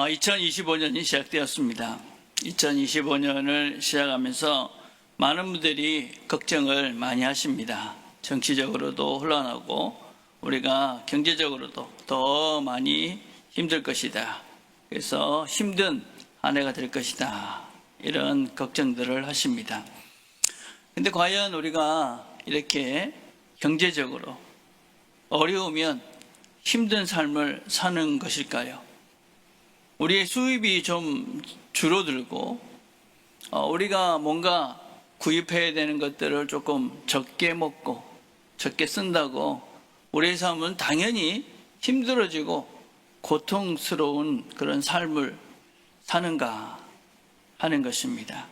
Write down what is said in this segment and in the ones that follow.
2025년이 시작되었습니다. 2025년을 시작하면서 많은 분들이 걱정을 많이 하십니다. 정치적으로도 혼란하고 우리가 경제적으로도 더 많이 힘들 것이다. 그래서 힘든 한 해가 될 것이다. 이런 걱정들을 하십니다. 근데 과연 우리가 이렇게 경제적으로 어려우면 힘든 삶을 사는 것일까요? 우리의 수입이 좀 줄어들고 우리가 뭔가 구입해야 되는 것들을 조금 적게 먹고 적게 쓴다고 우리의 삶은 당연히 힘들어지고 고통스러운 그런 삶을 사는가 하는 것입니다.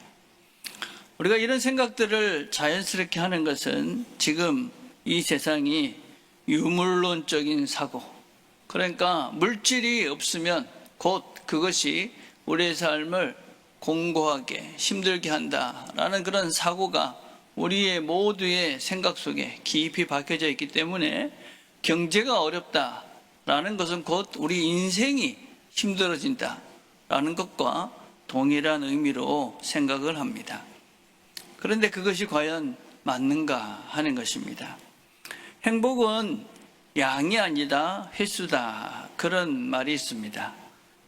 우리가 이런 생각들을 자연스럽게 하는 것은 지금 이 세상이 유물론적인 사고, 그러니까 물질이 없으면 곧 그것이 우리의 삶을 공고하게 힘들게 한다라는 그런 사고가 우리의 모두의 생각 속에 깊이 박혀져 있기 때문에 경제가 어렵다라는 것은 곧 우리 인생이 힘들어진다라는 것과 동일한 의미로 생각을 합니다. 그런데 그것이 과연 맞는가 하는 것입니다. 행복은 양이 아니다 횟수다, 그런 말이 있습니다.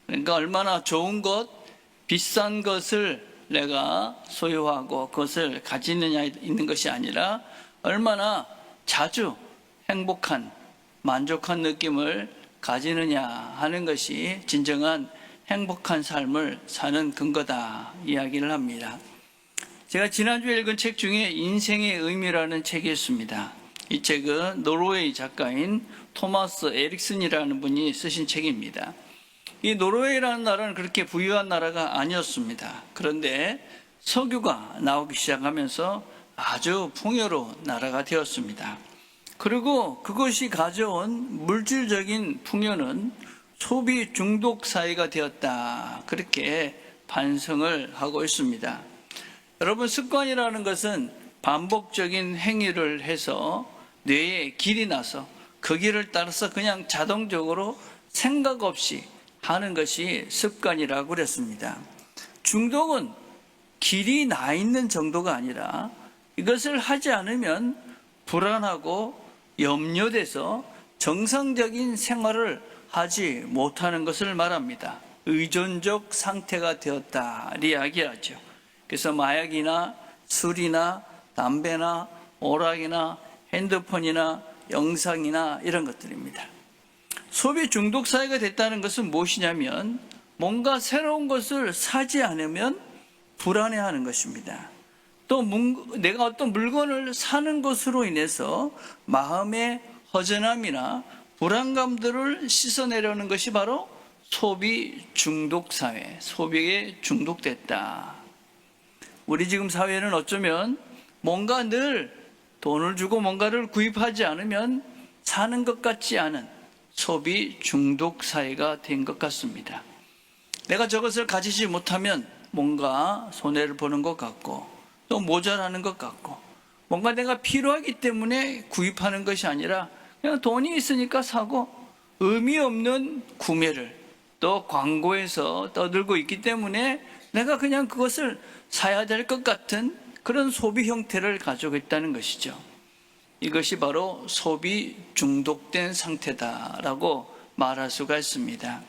그러니까 얼마나 좋은 것, 비싼 것을 내가 소유하고 그것을 가지느냐 있는 것이 아니라 얼마나 자주 행복한, 만족한 느낌을 가지느냐 하는 것이 진정한 행복한 삶을 사는 근거다 이야기를 합니다. 제가 지난주에 읽은 책 중에 인생의 의미라는 책이 있습니다. 이 책은 노르웨이 작가인 토마스 에릭슨이라는 분이 쓰신 책입니다. 이 노르웨이라는 나라는 그렇게 부유한 나라가 아니었습니다. 그런데 석유가 나오기 시작하면서 아주 풍요로운 나라가 되었습니다. 그리고 그것이 가져온 물질적인 풍요는 소비 중독 사회가 되었다, 그렇게 반성을 하고 있습니다. 여러분, 습관이라는 것은 반복적인 행위를 해서 뇌에 길이 나서 그 길을 따라서 그냥 자동적으로 생각 없이 하는 것이 습관이라고 그랬습니다. 중독은 길이 나 있는 정도가 아니라 이것을 하지 않으면 불안하고 염려돼서 정상적인 생활을 하지 못하는 것을 말합니다. 의존적 상태가 되었다 이야기하죠. 그래서 마약이나 술이나 담배나 오락이나 핸드폰이나 영상이나 이런 것들입니다. 소비 중독 사회가 됐다는 것은 무엇이냐면 뭔가 새로운 것을 사지 않으면 불안해하는 것입니다. 또 내가 어떤 물건을 사는 것으로 인해서 마음의 허전함이나 불안감들을 씻어내려는 것이 바로 소비 중독 사회, 소비에 중독됐다. 우리 지금 사회는 어쩌면 뭔가 늘 돈을 주고 뭔가를 구입하지 않으면 사는 것 같지 않은 소비 중독 사회가 된 것 같습니다. 내가 저것을 가지지 못하면 뭔가 손해를 보는 것 같고 또 모자라는 것 같고 뭔가 내가 필요하기 때문에 구입하는 것이 아니라 그냥 돈이 있으니까 사고 의미 없는 구매를 또 광고에서 떠들고 있기 때문에 내가 그냥 그것을 사야 될 것 같은 그런 소비 형태를 가지고 있다는 것이죠. 이것이 바로 소비 중독된 상태다라고 말할 수가 있습니다.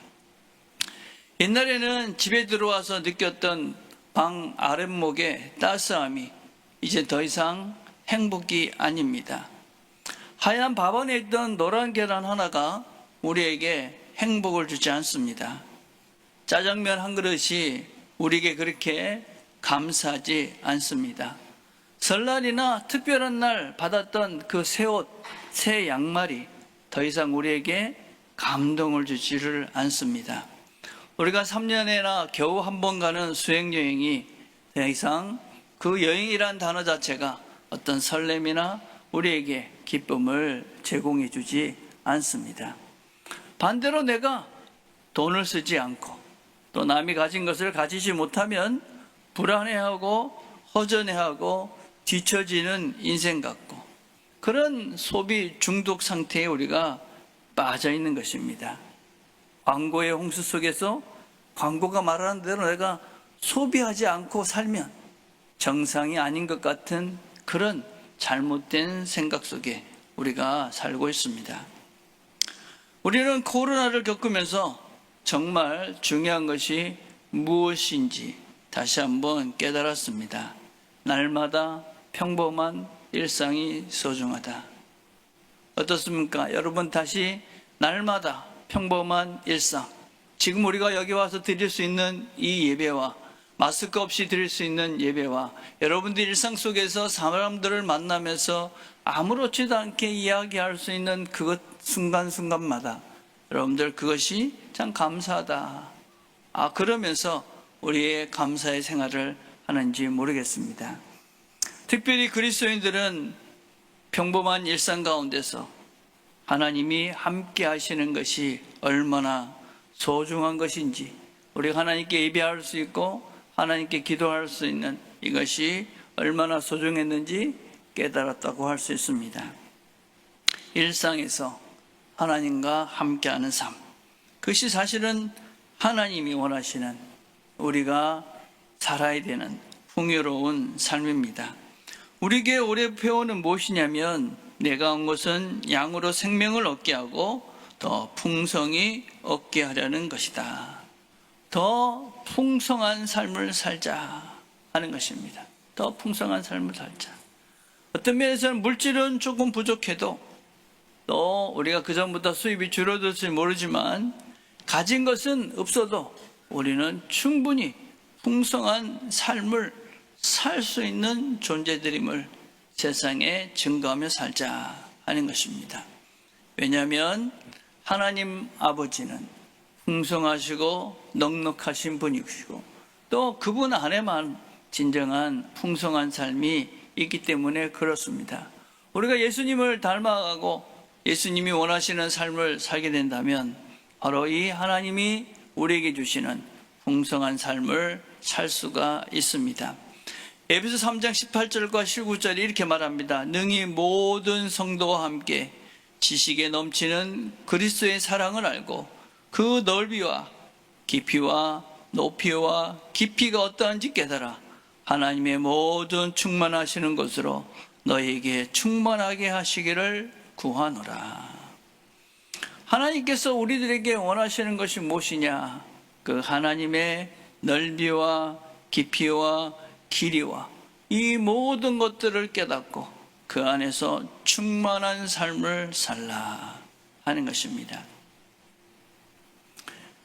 옛날에는 집에 들어와서 느꼈던 방 아랫목의 따스함이 이제 더 이상 행복이 아닙니다. 하얀 밥 안에 있던 노란 계란 하나가 우리에게 행복을 주지 않습니다. 짜장면 한 그릇이 우리에게 그렇게 감사하지 않습니다. 설날이나 특별한 날 받았던 그 새 옷, 새 양말이 더 이상 우리에게 감동을 주지를 않습니다. 우리가 3년에나 겨우 한 번 가는 수행여행이 더 이상 그 여행이란 단어 자체가 어떤 설렘이나 우리에게 기쁨을 제공해 주지 않습니다. 반대로 내가 돈을 쓰지 않고 또 남이 가진 것을 가지지 못하면 불안해하고 허전해하고 뒤처지는 인생 같고 그런 소비 중독 상태에 우리가 빠져 있는 것입니다. 광고의 홍수 속에서 광고가 말하는 대로 내가 소비하지 않고 살면 정상이 아닌 것 같은 그런 잘못된 생각 속에 우리가 살고 있습니다. 우리는 코로나를 겪으면서 정말 중요한 것이 무엇인지 다시 한번 깨달았습니다. 날마다 평범한 일상이 소중하다. 어떻습니까? 여러분, 다시 날마다 평범한 일상, 지금 우리가 여기 와서 드릴 수 있는 이 예배와 마스크 없이 드릴 수 있는 예배와 여러분들 일상 속에서 사람들을 만나면서 아무렇지도 않게 이야기할 수 있는 그것 순간순간마다 여러분들 그것이 참 감사하다. 그러면서 우리의 감사의 생활을 하는지 모르겠습니다. 특별히 그리스도인들은 평범한 일상 가운데서 하나님이 함께 하시는 것이 얼마나 소중한 것인지, 우리가 하나님께 예배할 수 있고 하나님께 기도할 수 있는 이것이 얼마나 소중했는지 깨달았다고 할 수 있습니다. 일상에서 하나님과 함께하는 삶, 그것이 사실은 하나님이 원하시는 우리가 살아야 되는 풍요로운 삶입니다. 우리에게 올해 표현은 무엇이냐면, 내가 온 것은 양으로 생명을 얻게 하고 더 풍성히 얻게 하려는 것이다. 더 풍성한 삶을 살자 하는 것입니다. 더 풍성한 삶을 살자. 어떤 면에서는 물질은 조금 부족해도 또 우리가 그전보다 수입이 줄어들지 모르지만 가진 것은 없어도 우리는 충분히 풍성한 삶을 살 수 있는 존재들임을 세상에 증거하며 살자 하는 것입니다. 왜냐하면 하나님 아버지는 풍성하시고 넉넉하신 분이시고 또 그분 안에만 진정한 풍성한 삶이 있기 때문에 그렇습니다. 우리가 예수님을 닮아가고 예수님이 원하시는 삶을 살게 된다면 바로 이 하나님이 우리에게 주시는 풍성한 삶을 살 수가 있습니다. 에베소 3장 18절과 19절이 이렇게 말합니다. 능히 모든 성도와 함께 지식에 넘치는 그리스도의 사랑을 알고 그 넓이와 깊이와 높이와 깊이가 어떠한지 깨달아 하나님의 모든 충만하시는 것으로 너희에게 충만하게 하시기를 구하노라. 하나님께서 우리들에게 원하시는 것이 무엇이냐? 그 하나님의 넓이와 깊이와 길이와 이 모든 것들을 깨닫고 그 안에서 충만한 삶을 살라 하는 것입니다.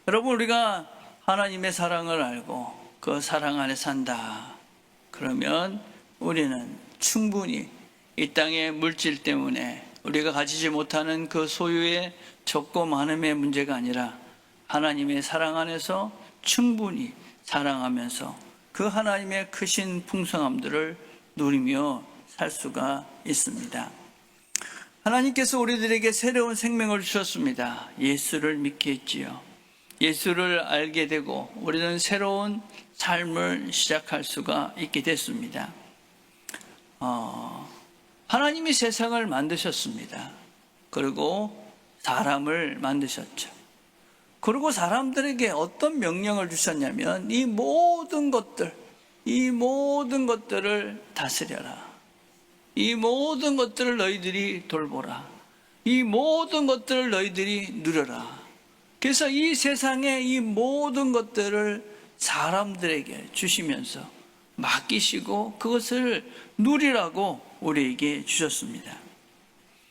여러분, 우리가 하나님의 사랑을 알고 그 사랑 안에 산다. 그러면 우리는 충분히 이 땅의 물질 때문에 우리가 가지지 못하는 그 소유의 적고 많음의 문제가 아니라 하나님의 사랑 안에서 충분히 사랑하면서 그 하나님의 크신 풍성함들을 누리며 살 수가 있습니다. 하나님께서 우리들에게 새로운 생명을 주셨습니다. 예수를 믿게 했지요. 예수를 알게 되고 우리는 새로운 삶을 시작할 수가 있게 됐습니다. 하나님이 세상을 만드셨습니다. 그리고 사람을 만드셨죠. 그리고 사람들에게 어떤 명령을 주셨냐면 이 모든 것들을 다스려라. 이 모든 것들을 너희들이 돌보라. 이 모든 것들을 너희들이 누려라. 그래서 이 세상의 이 모든 것들을 사람들에게 주시면서 맡기시고 그것을 누리라고 우리에게 주셨습니다.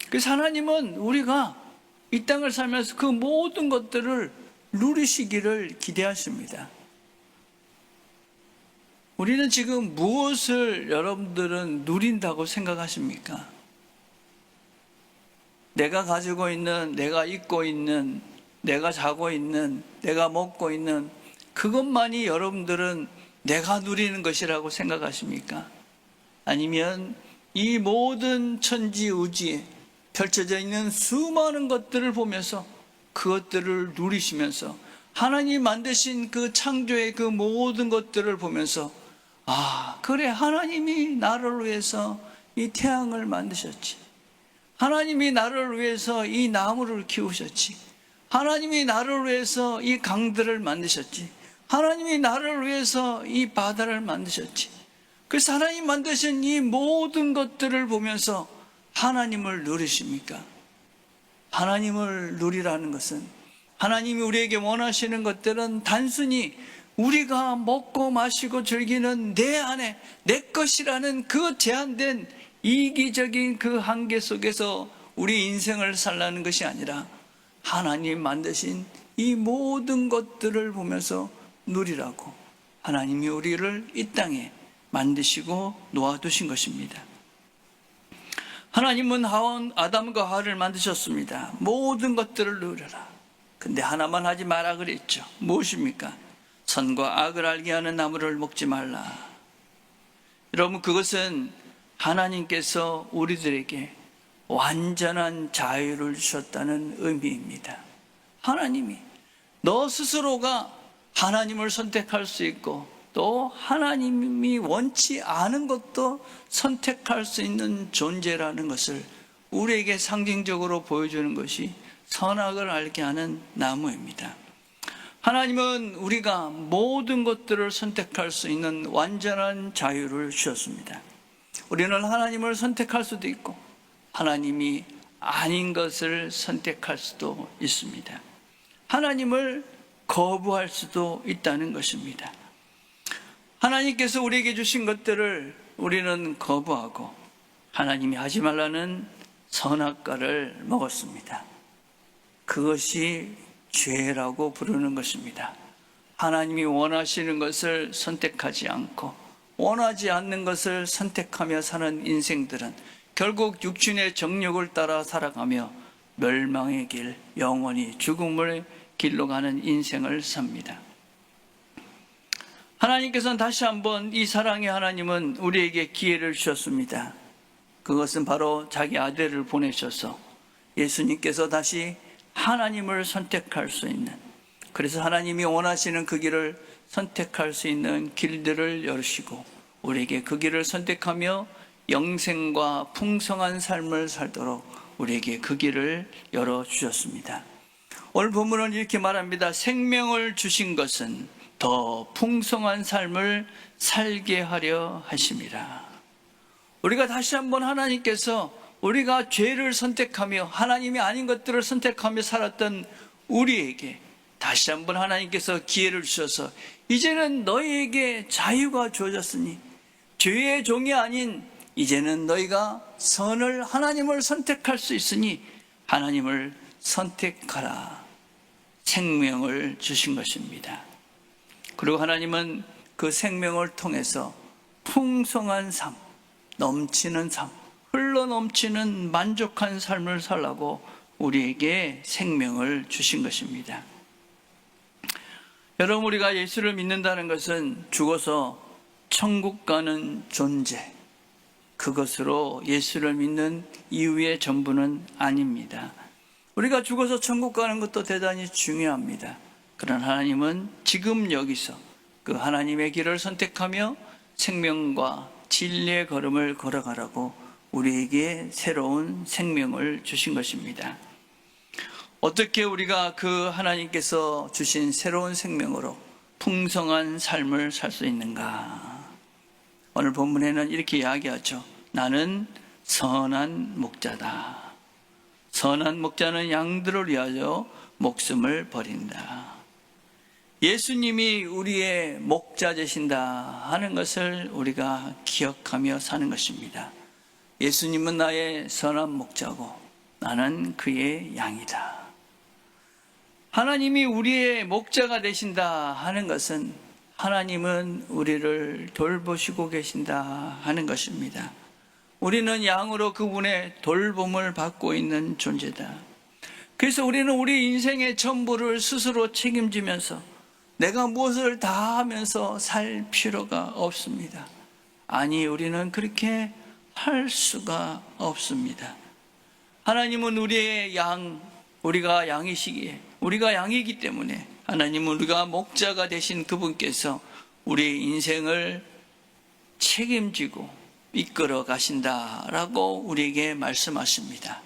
그래서 하나님은 우리가 이 땅을 살면서 그 모든 것들을 누리시기를 기대하십니다. 우리는 지금 무엇을 여러분들은 누린다고 생각하십니까? 내가 가지고 있는, 내가 입고 있는, 내가 자고 있는, 내가 먹고 있는 그것만이 여러분들은 내가 누리는 것이라고 생각하십니까? 아니면 이 모든 천지우주에 펼쳐져 있는 수많은 것들을 보면서 그것들을 누리시면서 하나님이 만드신 그 창조의 그 모든 것들을 보면서 그래, 하나님이 나를 위해서 이 태양을 만드셨지. 하나님이 나를 위해서 이 나무를 키우셨지. 하나님이 나를 위해서 이 강들을 만드셨지. 하나님이 나를 위해서 이 바다를 만드셨지. 그래서 하나님 만드신 이 모든 것들을 보면서 하나님을 누리십니까? 하나님을 누리라는 것은, 하나님이 우리에게 원하시는 것들은 단순히 우리가 먹고 마시고 즐기는 내 안에 내 것이라는 그 제한된 이기적인 그 한계 속에서 우리 인생을 살라는 것이 아니라, 하나님 만드신 이 모든 것들을 보면서 누리라고 하나님이 우리를 이 땅에 만드시고 놓아두신 것입니다. 하나님은 아담과 하와를 만드셨습니다. 모든 것들을 누려라. 근데 하나만 하지 마라 그랬죠. 무엇입니까? 선과 악을 알게 하는 나무를 먹지 말라. 여러분, 그것은 하나님께서 우리들에게 완전한 자유를 주셨다는 의미입니다. 하나님이 너 스스로가 하나님을 선택할 수 있고, 또 하나님이 원치 않은 것도 선택할 수 있는 존재라는 것을 우리에게 상징적으로 보여주는 것이 선악을 알게 하는 나무입니다. 하나님은 우리가 모든 것들을 선택할 수 있는 완전한 자유를 주셨습니다. 우리는 하나님을 선택할 수도 있고 하나님이 아닌 것을 선택할 수도 있습니다. 하나님을 거부할 수도 있다는 것입니다. 하나님께서 우리에게 주신 것들을 우리는 거부하고 하나님이 하지 말라는 선악과를 먹었습니다. 그것이 죄라고 부르는 것입니다. 하나님이 원하시는 것을 선택하지 않고 원하지 않는 것을 선택하며 사는 인생들은 결국 육신의 정욕을 따라 살아가며 멸망의 길, 영원히 죽음을 길로 가는 인생을 삽니다. 하나님께서는 다시 한번 이 사랑의 하나님은 우리에게 기회를 주셨습니다. 그것은 바로 자기 아들을 보내셔서 예수님께서 다시 하나님을 선택할 수 있는, 그래서 하나님이 원하시는 그 길을 선택할 수 있는 길들을 열으시고 우리에게 그 길을 선택하며 영생과 풍성한 삶을 살도록 우리에게 그 길을 열어주셨습니다. 오늘 본문은 이렇게 말합니다. 생명을 주신 것은 더 풍성한 삶을 살게 하려 하심이라. 우리가 다시 한번 하나님께서 우리가 죄를 선택하며 하나님이 아닌 것들을 선택하며 살았던 우리에게 다시 한번 하나님께서 기회를 주셔서 이제는 너희에게 자유가 주어졌으니 죄의 종이 아닌 이제는 너희가 선을, 하나님을 선택할 수 있으니 하나님을 선택하라. 생명을 주신 것입니다. 그리고 하나님은 그 생명을 통해서 풍성한 삶, 넘치는 삶, 흘러넘치는 만족한 삶을 살라고 우리에게 생명을 주신 것입니다. 여러분, 우리가 예수를 믿는다는 것은 죽어서 천국 가는 존재, 그것으로 예수를 믿는 이유의 전부는 아닙니다. 우리가 죽어서 천국 가는 것도 대단히 중요합니다. 그러나 하나님은 지금 여기서 그 하나님의 길을 선택하며 생명과 진리의 걸음을 걸어가라고 우리에게 새로운 생명을 주신 것입니다. 어떻게 우리가 그 하나님께서 주신 새로운 생명으로 풍성한 삶을 살 수 있는가? 오늘 본문에는 이렇게 이야기하죠. 나는 선한 목자다. 선한 목자는 양들을 위하여 목숨을 버린다. 예수님이 우리의 목자 되신다 하는 것을 우리가 기억하며 사는 것입니다. 예수님은 나의 선한 목자고 나는 그의 양이다. 하나님이 우리의 목자가 되신다 하는 것은 하나님은 우리를 돌보시고 계신다 하는 것입니다. 우리는 양으로 그분의 돌봄을 받고 있는 존재다. 그래서 우리는 우리 인생의 전부를 스스로 책임지면서 내가 무엇을 다 하면서 살 필요가 없습니다. 아니, 우리는 그렇게 할 수가 없습니다. 하나님은 우리의 양, 우리가 양이시기에, 우리가 양이기 때문에 하나님은 우리가 목자가 되신 그분께서 우리의 인생을 책임지고 이끌어 가신다라고 우리에게 말씀하십니다.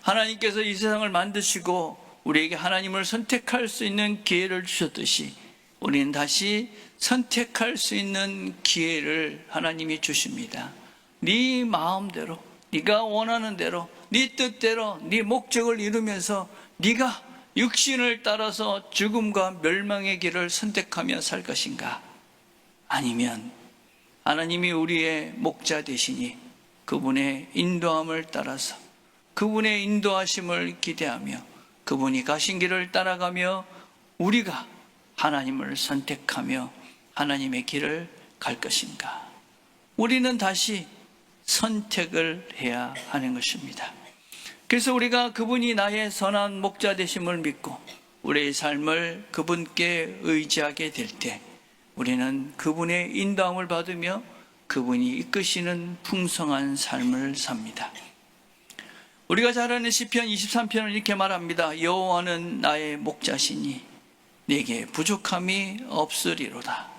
하나님께서 이 세상을 만드시고 우리에게 하나님을 선택할 수 있는 기회를 주셨듯이 우리는 다시 선택할 수 있는 기회를 하나님이 주십니다. 네 마음대로, 네가 원하는 대로, 네 뜻대로, 네 목적을 이루면서 네가 육신을 따라서 죽음과 멸망의 길을 선택하며 살 것인가? 아니면 하나님이 우리의 목자 되시니 그분의 인도함을 따라서, 그분의 인도하심을 기대하며 그분이 가신 길을 따라가며 우리가 하나님을 선택하며 하나님의 길을 갈 것인가? 우리는 다시 선택을 해야 하는 것입니다. 그래서 우리가 그분이 나의 선한 목자 되심을 믿고 우리의 삶을 그분께 의지하게 될 때 우리는 그분의 인도함을 받으며 그분이 이끄시는 풍성한 삶을 삽니다. 우리가 잘 아는 시편 23편은 이렇게 말합니다. 여호와는 나의 목자시니 내게 부족함이 없으리로다.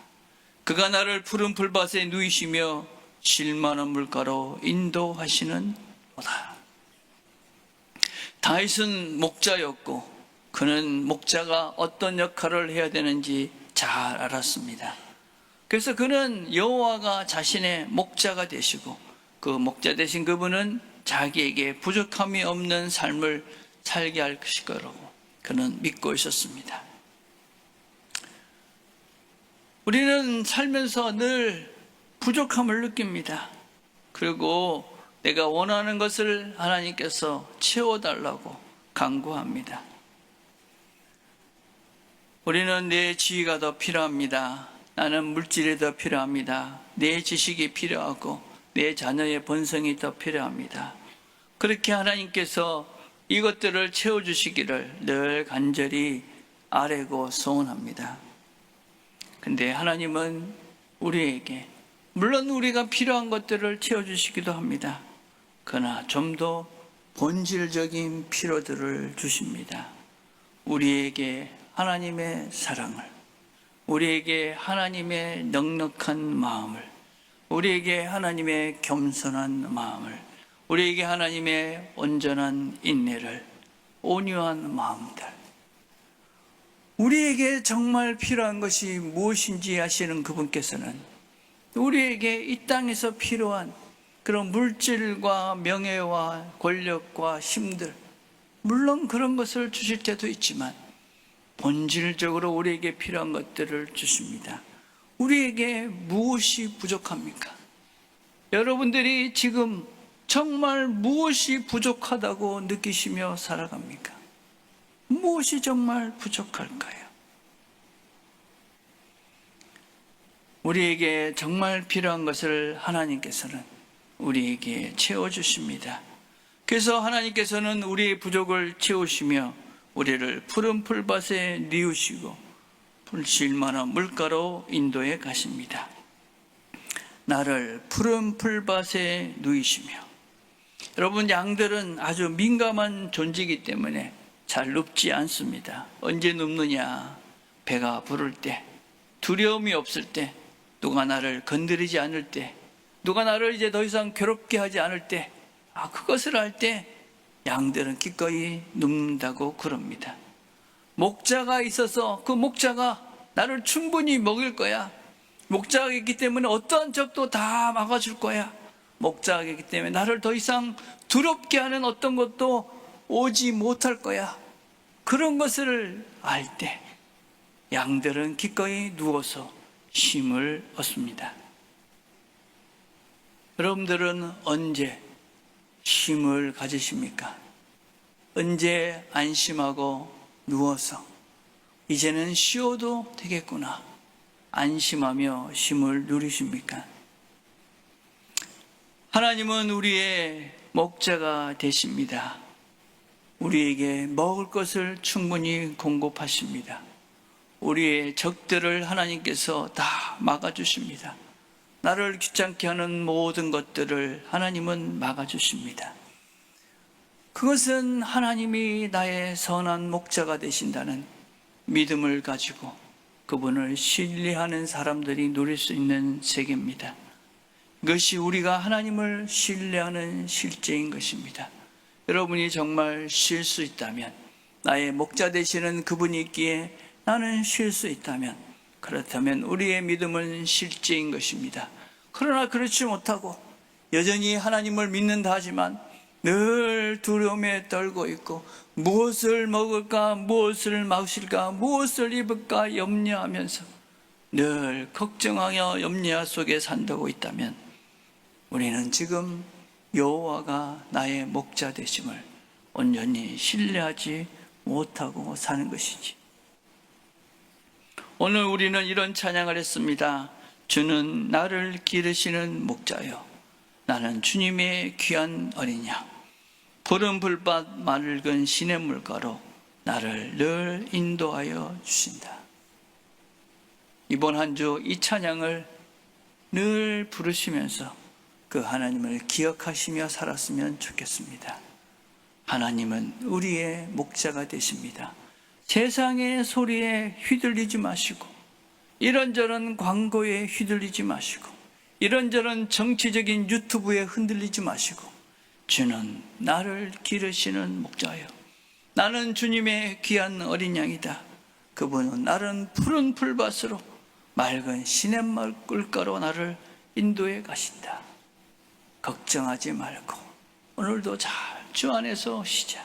그가 나를 푸른 풀밭에 누이시며 쉴 만한 물가로 인도하시는 도다. 다윗은 목자였고 그는 목자가 어떤 역할을 해야 되는지 잘 알았습니다. 그래서 그는 여호와가 자신의 목자가 되시고 그 목자 되신 그분은 자기에게 부족함이 없는 삶을 살게 할 것일 거라고 그는 믿고 있었습니다. 우리는 살면서 늘 부족함을 느낍니다. 그리고 내가 원하는 것을 하나님께서 채워달라고 간구합니다. 우리는 내 지위가 더 필요합니다. 나는 물질이 더 필요합니다. 내 지식이 필요하고 내 자녀의 번성이 더 필요합니다. 그렇게 하나님께서 이것들을 채워주시기를 늘 간절히 아뢰고 소원합니다. 근데 하나님은 우리에게 물론 우리가 필요한 것들을 채워주시기도 합니다. 그러나 좀 더 본질적인 필요들을 주십니다. 우리에게 하나님의 사랑을, 우리에게 하나님의 넉넉한 마음을, 우리에게 하나님의 겸손한 마음을, 우리에게 하나님의 온전한 인내를, 온유한 마음들, 우리에게 정말 필요한 것이 무엇인지 아시는 그분께서는 우리에게 이 땅에서 필요한 그런 물질과 명예와 권력과 힘들, 물론 그런 것을 주실 때도 있지만 본질적으로 우리에게 필요한 것들을 주십니다. 우리에게 무엇이 부족합니까? 여러분들이 지금 정말 무엇이 부족하다고 느끼시며 살아갑니까? 무엇이 정말 부족할까요? 우리에게 정말 필요한 것을 하나님께서는 우리에게 채워주십니다. 그래서 하나님께서는 우리의 부족을 채우시며 우리를 푸른 풀밭에 뉘우시고 쉴 만한 물가로 인도해 가십니다. 나를 푸른 풀밭에 누이시며, 여러분, 양들은 아주 민감한 존재이기 때문에 잘 눕지 않습니다. 언제 눕느냐? 배가 부를 때, 두려움이 없을 때, 누가 나를 건드리지 않을 때, 누가 나를 이제 더 이상 괴롭게 하지 않을 때, 그것을 할 때 양들은 기꺼이 눕는다고 그럽니다. 목자가 있어서 그 목자가 나를 충분히 먹일 거야. 목자가 있기 때문에 어떠한 적도 다 막아줄 거야. 목자가 있기 때문에 나를 더 이상 두렵게 하는 어떤 것도 오지 못할 거야. 그런 것을 알 때 양들은 기꺼이 누워서 쉼을 얻습니다. 여러분들은 언제 쉼을 가지십니까? 언제 안심하고 누워서 이제는 쉬어도 되겠구나 안심하며 쉼을 누리십니까? 하나님은 우리의 목자가 되십니다. 우리에게 먹을 것을 충분히 공급하십니다. 우리의 적들을 하나님께서 다 막아주십니다. 나를 귀찮게 하는 모든 것들을 하나님은 막아주십니다. 그것은 하나님이 나의 선한 목자가 되신다는 믿음을 가지고 그분을 신뢰하는 사람들이 누릴 수 있는 세계입니다. 그것이 우리가 하나님을 신뢰하는 실제인 것입니다. 여러분이 정말 쉴 수 있다면, 나의 목자 되시는 그분이 있기에 나는 쉴 수 있다면 그렇다면 우리의 믿음은 실제인 것입니다. 그러나 그렇지 못하고 여전히 하나님을 믿는다 하지만 늘 두려움에 떨고 있고 무엇을 먹을까, 무엇을 마실까, 무엇을 입을까 염려하면서 늘 걱정하여 염려 속에 산다고 있다면 우리는 지금 여호와가 나의 목자 되심을 온전히 신뢰하지 못하고 사는 것이지. 오늘 우리는 이런 찬양을 했습니다. 주는 나를 기르시는 목자요, 나는 주님의 귀한 어린 양, 푸른 불밭 맑은 시냇물가로 나를 늘 인도하여 주신다. 이번 한 주 이 찬양을 늘 부르시면서 그 하나님을 기억하시며 살았으면 좋겠습니다. 하나님은 우리의 목자가 되십니다. 세상의 소리에 휘둘리지 마시고, 이런저런 광고에 휘둘리지 마시고, 이런저런 정치적인 유튜브에 흔들리지 마시고, 주는 나를 기르시는 목자요, 나는 주님의 귀한 어린 양이다. 그분은 나를 푸른 풀밭으로 맑은 시냇물가로 나를 인도해 가신다. 걱정하지 말고 오늘도 잘 주 안에서 쉬자.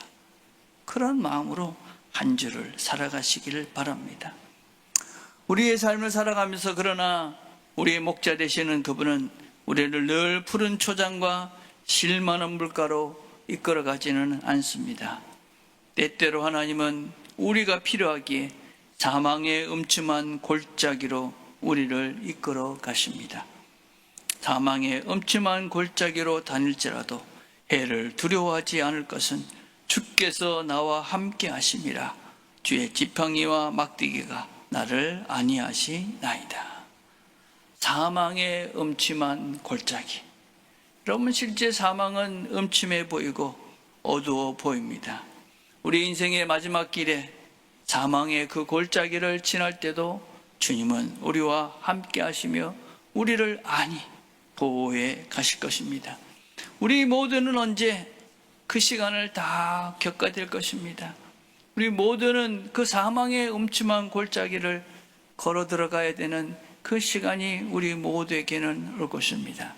그런 마음으로 한 주를 살아가시기를 바랍니다. 우리의 삶을 살아가면서 그러나 우리의 목자 되시는 그분은 우리를 늘 푸른 초장과 실만한 물가로 이끌어가지는 않습니다. 때때로 하나님은 우리가 필요하기에 사망의 음침한 골짜기로 우리를 이끌어 가십니다. 사망의 음침한 골짜기로 다닐지라도 해를 두려워하지 않을 것은 주께서 나와 함께 하심이라. 주의 지팡이와 막대기가 나를 안위하시나이다. 사망의 음침한 골짜기. 여러분, 실제 사망은 음침해 보이고 어두워 보입니다. 우리 인생의 마지막 길에 사망의 그 골짜기를 지날 때도 주님은 우리와 함께 하시며 우리를 안위 보호해 가실 것입니다. 우리 모두는 언제 그 시간을 다 겪게 될 것입니다. 우리 모두는 그 사망의 음침한 골짜기를 걸어 들어가야 되는 그 시간이 우리 모두에게는 올 것입니다.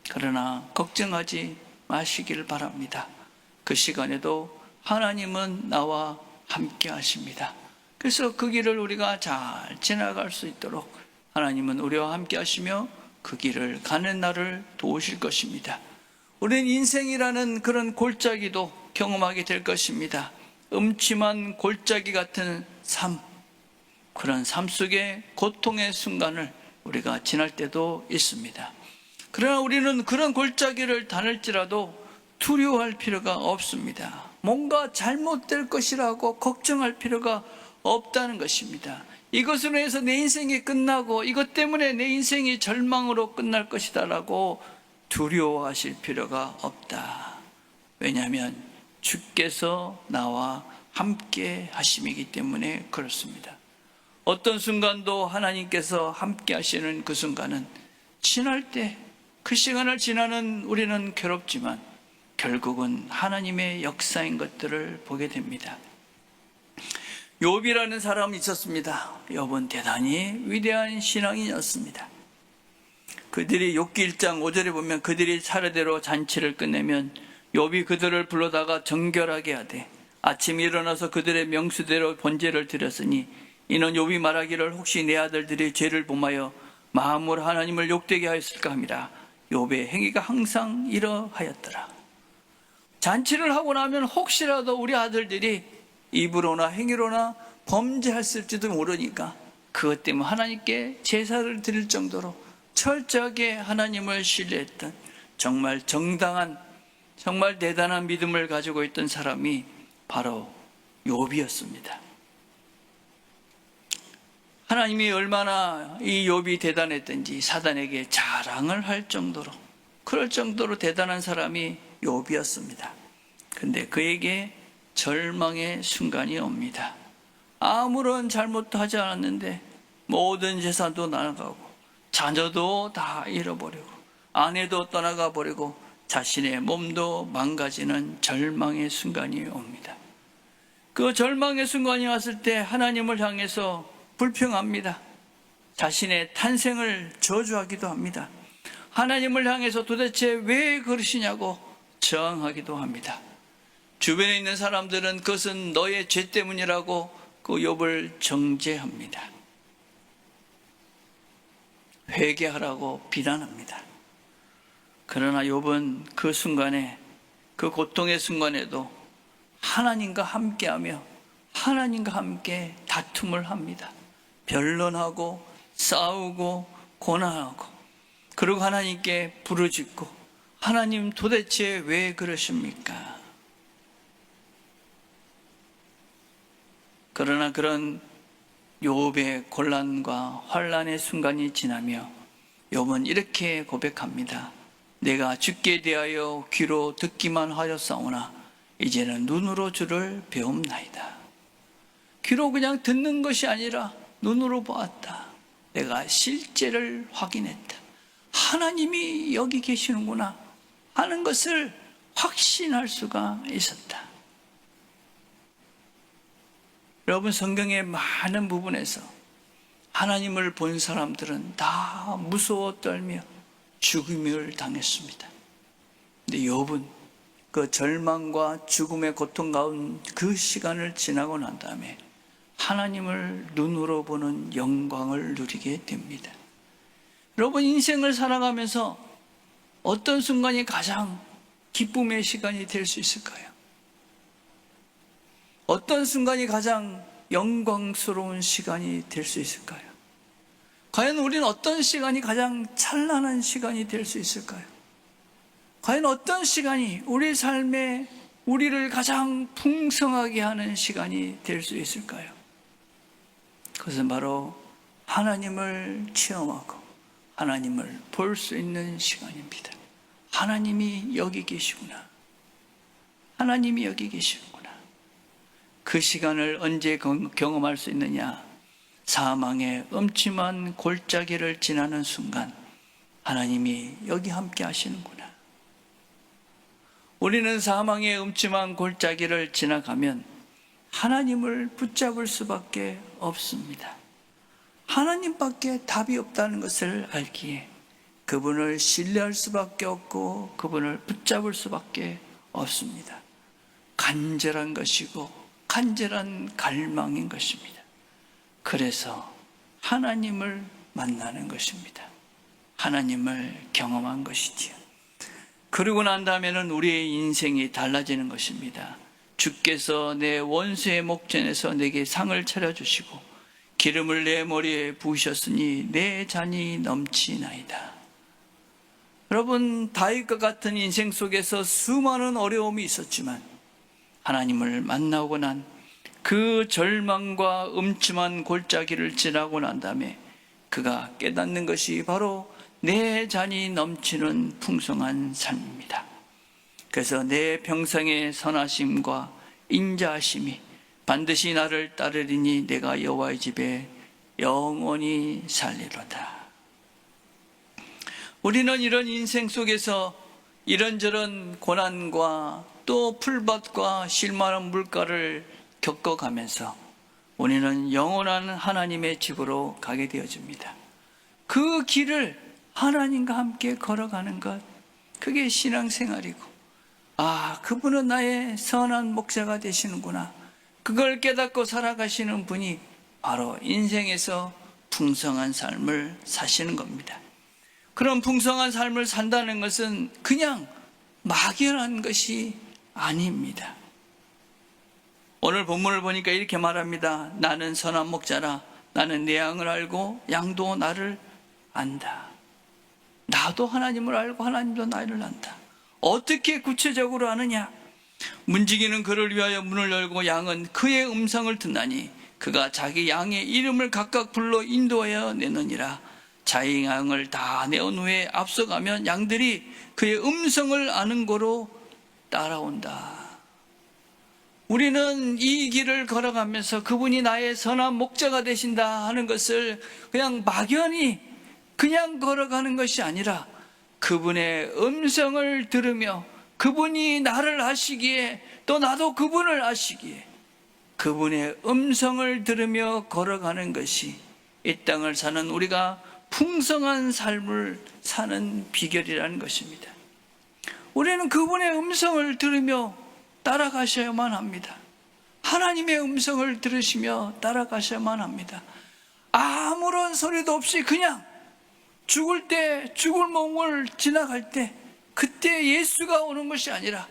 그러나 걱정하지 마시기를 바랍니다. 그 시간에도 하나님은 나와 함께 하십니다. 그래서 그 길을 우리가 잘 지나갈 수 있도록 하나님은 우리와 함께 하시며 그 길을 가는 날을 도우실 것입니다. 우리는 인생이라는 그런 골짜기도 경험하게 될 것입니다. 음침한 골짜기 같은 삶, 그런 삶 속의 고통의 순간을 우리가 지날 때도 있습니다. 그러나 우리는 그런 골짜기를 다닐지라도 두려워할 필요가 없습니다. 뭔가 잘못될 것이라고 걱정할 필요가 없다는 것입니다. 이것으로 해서 내 인생이 끝나고 이것 때문에 내 인생이 절망으로 끝날 것이다라고 두려워하실 필요가 없다. 왜냐하면 주께서 나와 함께 하심이기 때문에 그렇습니다. 어떤 순간도 하나님께서 함께 하시는 그 순간은 지날 때 그 시간을 지나는 우리는 괴롭지만 결국은 하나님의 역사인 것들을 보게 됩니다. 욥이라는 사람이 있었습니다. 욥은 대단히 위대한 신앙인이었습니다. 그들이 욥기 1장 5절에 보면 그들이 차례대로 잔치를 끝내면 욥이 그들을 불러다가 정결하게 하되 아침에 일어나서 그들의 명수대로 번제를 드렸으니 이는 욥이 말하기를 혹시 내 아들들이 죄를 범하여 마음으로 하나님을 욕되게 하였을까 함이라. 욥의 행위가 항상 이러하였더라. 잔치를 하고 나면 혹시라도 우리 아들들이 입으로나 행위로나 범죄했을지도 모르니까 그것 때문에 하나님께 제사를 드릴 정도로 철저하게 하나님을 신뢰했던 정말 정당한, 정말 대단한 믿음을 가지고 있던 사람이 바로 욥이었습니다. 하나님이 얼마나 이 욥이 대단했던지 사단에게 자랑을 할 정도로, 그럴 정도로 대단한 사람이 욥이었습니다. 근데 그에게 절망의 순간이 옵니다. 아무런 잘못도 하지 않았는데 모든 재산도 나가고 자녀도 다 잃어버리고 아내도 떠나가 버리고 자신의 몸도 망가지는 절망의 순간이 옵니다. 그 절망의 순간이 왔을 때 하나님을 향해서 불평합니다. 자신의 탄생을 저주하기도 합니다. 하나님을 향해서 도대체 왜 그러시냐고 저항하기도 합니다. 주변에 있는 사람들은 그것은 너의 죄 때문이라고 그 욥을 정죄합니다. 회개하라고 비난합니다. 그러나 욥은 그 순간에, 그 고통의 순간에도 하나님과 함께하며 하나님과 함께 다툼을 합니다. 변론하고 싸우고 고난하고, 그리고 하나님께 부르짖고, 하나님 도대체 왜 그러십니까? 그러나 그런 욥의 곤란과 환난의 순간이 지나며 욥은 이렇게 고백합니다. 내가 주께 대하여 귀로 듣기만 하였사오나 이제는 눈으로 주를 배움나이다. 귀로 그냥 듣는 것이 아니라 눈으로 보았다. 내가 실제를 확인했다. 하나님이 여기 계시는구나 하는 것을 확신할 수가 있었다. 여러분, 성경의 많은 부분에서 하나님을 본 사람들은 다 무서워 떨며 죽음을 당했습니다. 근데 욥은 그 절망과 죽음의 고통 가운데 그 시간을 지나고 난 다음에 하나님을 눈으로 보는 영광을 누리게 됩니다. 여러분, 인생을 살아가면서 어떤 순간이 가장 기쁨의 시간이 될 수 있을까요? 어떤 순간이 가장 영광스러운 시간이 될 수 있을까요? 과연 우리는 어떤 시간이 가장 찬란한 시간이 될 수 있을까요? 과연 어떤 시간이 우리 삶에 우리를 가장 풍성하게 하는 시간이 될 수 있을까요? 그것은 바로 하나님을 체험하고 하나님을 볼 수 있는 시간입니다. 하나님이 여기 계시구나. 하나님이 여기 계시구나. 그 시간을 언제 경험할 수 있느냐? 사망의 음침한 골짜기를 지나는 순간 하나님이 여기 함께 하시는구나. 우리는 사망의 음침한 골짜기를 지나가면 하나님을 붙잡을 수밖에 없습니다. 하나님밖에 답이 없다는 것을 알기에 그분을 신뢰할 수밖에 없고 그분을 붙잡을 수밖에 없습니다. 간절한 것이고 간절한 갈망인 것입니다. 그래서 하나님을 만나는 것입니다. 하나님을 경험한 것이지요. 그러고 난 다음에는 우리의 인생이 달라지는 것입니다. 주께서 내 원수의 목전에서 내게 상을 차려주시고 기름을 내 머리에 부으셨으니 내 잔이 넘치나이다. 여러분, 다윗과 같은 인생 속에서 수많은 어려움이 있었지만 하나님을 만나고 난 그 절망과 음침한 골짜기를 지나고 난 다음에 그가 깨닫는 것이 바로 내 잔이 넘치는 풍성한 삶입니다. 그래서 내 평생의 선하심과 인자하심이 반드시 나를 따르리니 내가 여호와의 집에 영원히 살리로다. 우리는 이런 인생 속에서 이런저런 고난과 또 풀밭과 실만한 물가를 겪어가면서 우리는 영원한 하나님의 집으로 가게 되어집니다. 그 길을 하나님과 함께 걸어가는 것, 그게 신앙생활이고, 그분은 나의 선한 목자가 되시는구나, 그걸 깨닫고 살아가시는 분이 바로 인생에서 풍성한 삶을 사시는 겁니다. 그런 풍성한 삶을 산다는 것은 그냥 막연한 것이 아닙니다. 오늘 본문을 보니까 이렇게 말합니다. 나는 선한 목자라. 나는 내 양을 알고 양도 나를 안다. 나도 하나님을 알고 하나님도 나를 안다. 어떻게 구체적으로 아느냐? 문지기는 그를 위하여 문을 열고 양은 그의 음성을 듣나니 그가 자기 양의 이름을 각각 불러 인도하여 내느니라. 자기 양을 다 내온 후에 앞서가면 양들이 그의 음성을 아는 고로 따라온다. 우리는 이 길을 걸어가면서 그분이 나의 선한 목자가 되신다 하는 것을 그냥 막연히 그냥 걸어가는 것이 아니라 그분의 음성을 들으며 그분이 나를 아시기에 또 나도 그분을 아시기에 그분의 음성을 들으며 걸어가는 것이 이 땅을 사는 우리가 풍성한 삶을 사는 비결이라는 것입니다. 우리는 그분의 음성을 들으며 따라가셔야만 합니다. 하나님의 음성을 들으시며 따라가셔야만 합니다. 아무런 소리도 없이 그냥 죽을 때, 죽을 몸을 지나갈 때 그때 예수가 오는 것이 아니라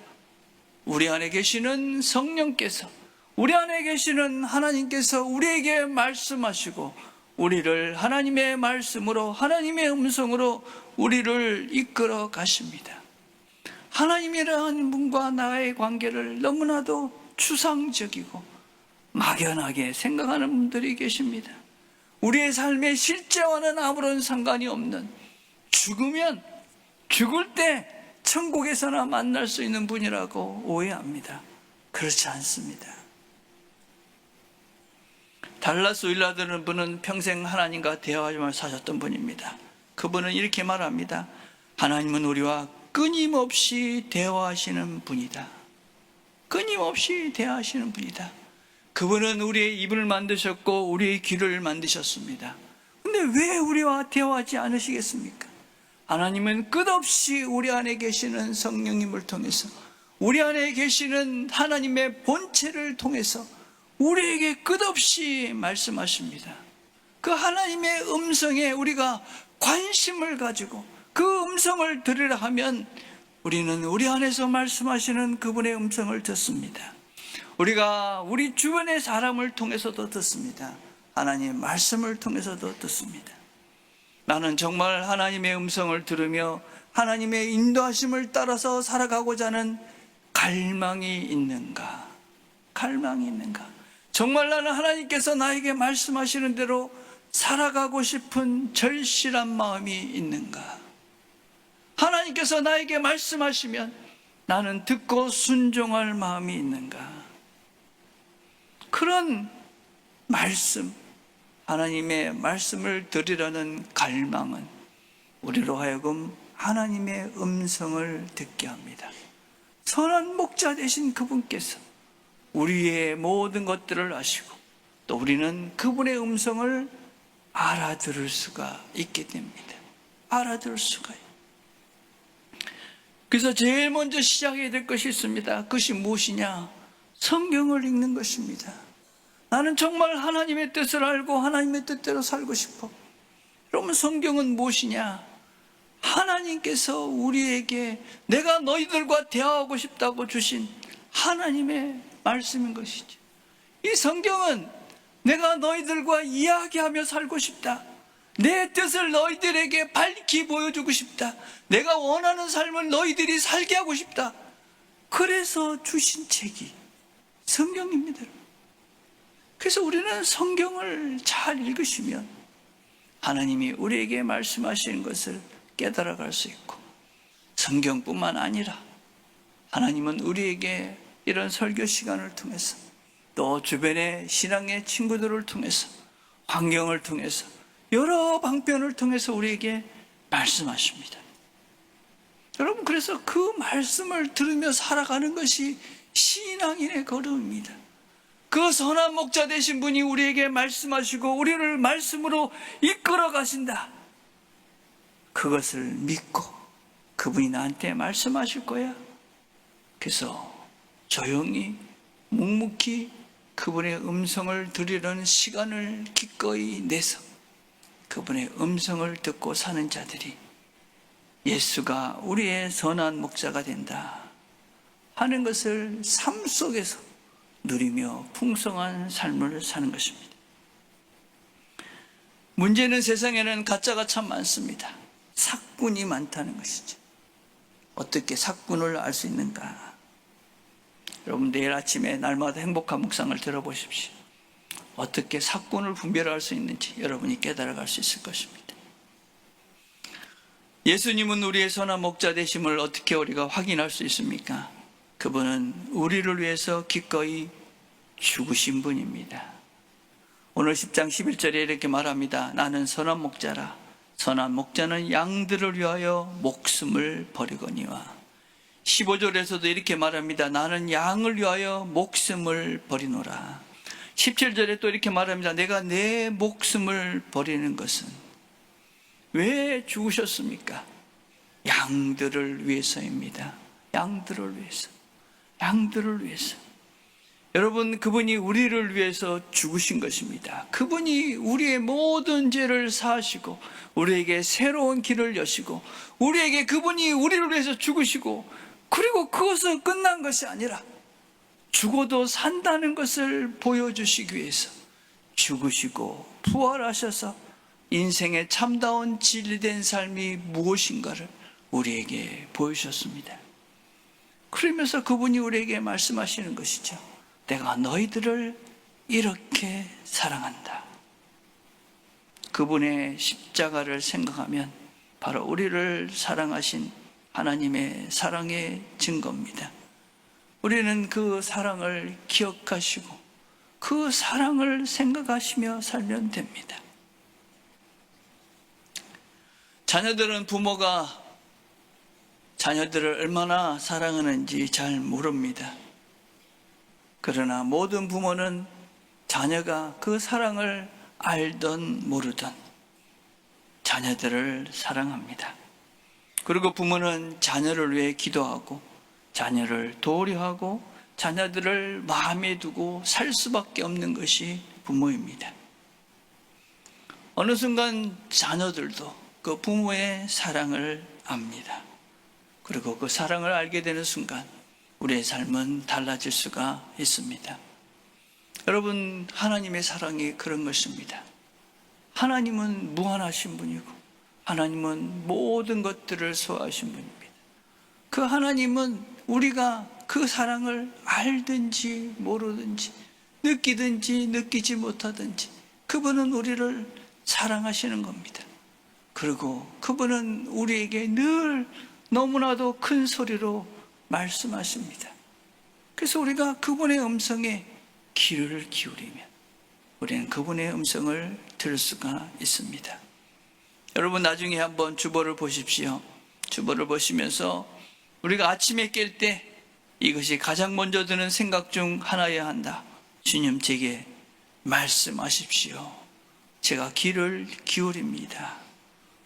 우리 안에 계시는 성령께서, 우리 안에 계시는 하나님께서 우리에게 말씀하시고 우리를 하나님의 말씀으로, 하나님의 음성으로 우리를 이끌어 가십니다. 하나님이라는 분과 나의 관계를 너무나도 추상적이고 막연하게 생각하는 분들이 계십니다. 우리의 삶의 실제와는 아무런 상관이 없는, 죽으면 죽을 때 천국에서나 만날 수 있는 분이라고 오해합니다. 그렇지 않습니다. 달라스 윌라드라는 분은 평생 하나님과 대화하며 사셨던 분입니다. 그분은 이렇게 말합니다. 하나님은 우리와 끊임없이 대화하시는 분이다. 끊임없이 대화하시는 분이다. 그분은 우리의 입을 만드셨고 우리의 귀를 만드셨습니다. 근데 왜 우리와 대화하지 않으시겠습니까? 하나님은 끝없이 우리 안에 계시는 성령님을 통해서, 우리 안에 계시는 하나님의 본체를 통해서 우리에게 끝없이 말씀하십니다. 그 하나님의 음성에 우리가 관심을 가지고 그 음성을 들으려 하면 우리는 우리 안에서 말씀하시는 그분의 음성을 듣습니다. 우리가 우리 주변의 사람을 통해서도 듣습니다. 하나님의 말씀을 통해서도 듣습니다. 나는 정말 하나님의 음성을 들으며 하나님의 인도하심을 따라서 살아가고자 하는 갈망이 있는가? 갈망이 있는가? 정말 나는 하나님께서 나에게 말씀하시는 대로 살아가고 싶은 절실한 마음이 있는가? 하나님께서 나에게 말씀하시면 나는 듣고 순종할 마음이 있는가? 그런 말씀, 하나님의 말씀을 들으려는 갈망은 우리로 하여금 하나님의 음성을 듣게 합니다. 선한 목자 되신 그분께서 우리의 모든 것들을 아시고 또 우리는 그분의 음성을 알아들을 수가 있게 됩니다. 알아들을 수가 있어요. 그래서 제일 먼저 시작해야 될 것이 있습니다. 그것이 무엇이냐? 성경을 읽는 것입니다. 나는 정말 하나님의 뜻을 알고 하나님의 뜻대로 살고 싶어. 그러면 성경은 무엇이냐? 하나님께서 우리에게 내가 너희들과 대화하고 싶다고 주신 하나님의 말씀인 것이죠. 이 성경은 내가 너희들과 이야기하며 살고 싶다. 내 뜻을 너희들에게 밝히 보여주고 싶다. 내가 원하는 삶을 너희들이 살게 하고 싶다. 그래서 주신 책이 성경입니다. 그래서 우리는 성경을 잘 읽으시면 하나님이 우리에게 말씀하시는 것을 깨달아갈 수 있고, 성경뿐만 아니라 하나님은 우리에게 이런 설교 시간을 통해서 또 주변의 신앙의 친구들을 통해서 환경을 통해서 여러 방편을 통해서 우리에게 말씀하십니다. 여러분, 그래서 그 말씀을 들으며 살아가는 것이 신앙인의 걸음입니다. 그 선한 목자 되신 분이 우리에게 말씀하시고 우리를 말씀으로 이끌어 가신다. 그것을 믿고 그분이 나한테 말씀하실 거야. 그래서 조용히 묵묵히 그분의 음성을 들으려는 시간을 기꺼이 내서 그분의 음성을 듣고 사는 자들이 예수가 우리의 선한 목자가 된다 하는 것을 삶 속에서 누리며 풍성한 삶을 사는 것입니다. 문제는 세상에는 가짜가 참 많습니다. 사꾼이 많다는 것이죠. 어떻게 사꾼을 알 수 있는가? 여러분, 내일 아침에 날마다 행복한 묵상을 들어보십시오. 어떻게 사꾼을 분별할 수 있는지 여러분이 깨달아갈 수 있을 것입니다. 예수님은 우리의 선한 목자 되심을 어떻게 우리가 확인할 수 있습니까? 그분은 우리를 위해서 기꺼이 죽으신 분입니다. 오늘 10장 11절에 이렇게 말합니다. 나는 선한 목자라. 선한 목자는 양들을 위하여 목숨을 버리거니와. 15절에서도 이렇게 말합니다. 나는 양을 위하여 목숨을 버리노라. 17절에 또 이렇게 말합니다. 내가 내 목숨을 버리는 것은 왜 죽으셨습니까? 양들을 위해서입니다. 양들을 위해서. 양들을 위해서. 여러분, 그분이 우리를 위해서 죽으신 것입니다. 그분이 우리의 모든 죄를 사하시고 우리에게 새로운 길을 여시고 우리에게 그분이 우리를 위해서 죽으시고, 그리고 그것은 끝난 것이 아니라 죽어도 산다는 것을 보여주시기 위해서 죽으시고 부활하셔서 인생의 참다운 진리된 삶이 무엇인가를 우리에게 보여주셨습니다. 그러면서 그분이 우리에게 말씀하시는 것이죠. 내가 너희들을 이렇게 사랑한다. 그분의 십자가를 생각하면 바로 우리를 사랑하신 하나님의 사랑의 증거입니다. 우리는 그 사랑을 기억하시고 그 사랑을 생각하시며 살면 됩니다. 자녀들은 부모가 자녀들을 얼마나 사랑하는지 잘 모릅니다. 그러나 모든 부모는 자녀가 그 사랑을 알든 모르든 자녀들을 사랑합니다. 그리고 부모는 자녀를 위해 기도하고 자녀를 도우려하고 자녀들을 마음에 두고 살 수밖에 없는 것이 부모입니다. 어느 순간 자녀들도 그 부모의 사랑을 압니다. 그리고 그 사랑을 알게 되는 순간 우리의 삶은 달라질 수가 있습니다. 여러분, 하나님의 사랑이 그런 것입니다. 하나님은 무한하신 분이고 하나님은 모든 것들을 소화하신 분입니다. 그 하나님은 우리가 그 사랑을 알든지 모르든지 느끼든지 느끼지 못하든지 그분은 우리를 사랑하시는 겁니다. 그리고 그분은 우리에게 늘 너무나도 큰 소리로 말씀하십니다. 그래서 우리가 그분의 음성에 귀를 기울이면 우리는 그분의 음성을 들을 수가 있습니다. 여러분, 나중에 한번 주보를 보십시오. 주보를 보시면서 우리가 아침에 깰 때 이것이 가장 먼저 드는 생각 중 하나여야 한다. 주님, 제게 말씀하십시오. 제가 귀를 기울입니다.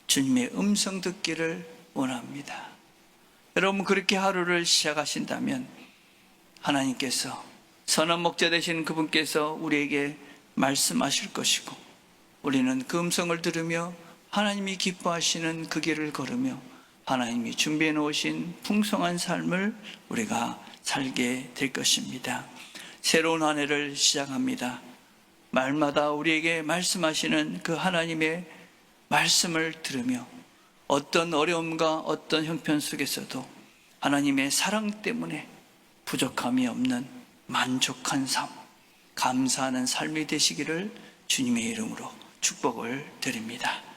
주님의 음성 듣기를 원합니다. 여러분, 그렇게 하루를 시작하신다면 하나님께서, 선한 목자 되시는 그분께서 우리에게 말씀하실 것이고 우리는 그 음성을 들으며 하나님이 기뻐하시는 그 길을 걸으며 하나님이 준비해 놓으신 풍성한 삶을 우리가 살게 될 것입니다. 새로운 한 해를 시작합니다. 말마다 우리에게 말씀하시는 그 하나님의 말씀을 들으며 어떤 어려움과 어떤 형편 속에서도 하나님의 사랑 때문에 부족함이 없는 만족한 삶, 감사하는 삶이 되시기를 주님의 이름으로 축복을 드립니다.